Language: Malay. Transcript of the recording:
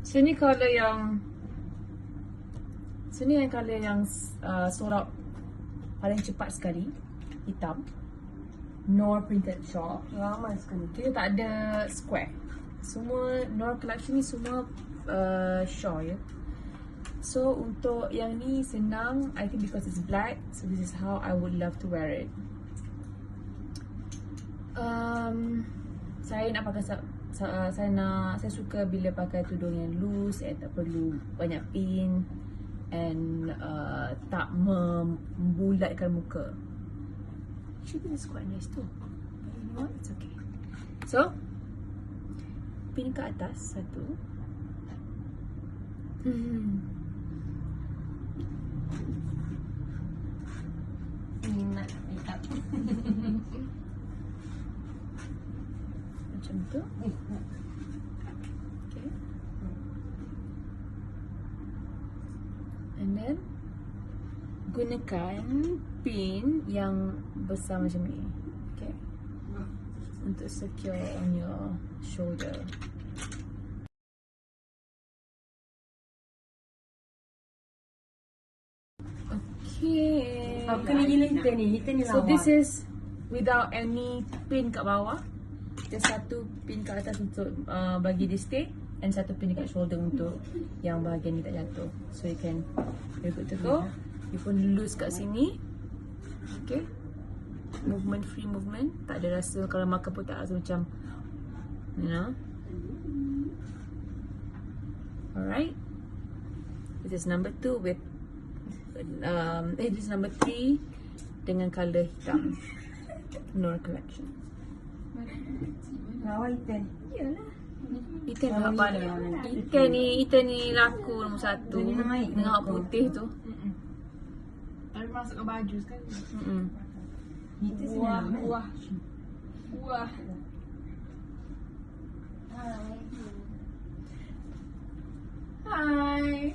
Sini colour yang sold out paling cepat sekali. Hitam. Nour printed shawl. Lama sekali. Kita tak ada square. Semua Nour collection ni semua shawl ya. So untuk yang ni senang, I think because it's black, so this is how I would love to wear it. Saya nak pakai saya suka bila pakai tudung yang loose and tak perlu banyak pin and tak membulatkan muka. Actually this is quite nice too. But you know what? It's okay. So pin ke atas satu. Minat makeup. Macam tu. Okay. And then gunakan pin yang besar macam ni. Okay. Untuk secure on your shoulder. Okay. Kena gila hitam ni lawa. So this is without any pin kat bawah. Just satu pin kat atas untuk bagi dia stay, and satu pin dekat shoulder untuk yang bahagian ni tak jatuh. So you can, you're good to go. You pun loose kat sini. Okay. Movement, free movement. Tak ada rasa, kalau makan pun tak rasa macam, you know. Alright. This is number 2 with this is number 3 dengan colour hitam. Nour collection. Lawa hitam. Iyalah. Ikan ni laku nombor 1 dengan putih tu. Ada masuk ke baju sekali. Wah. Hai.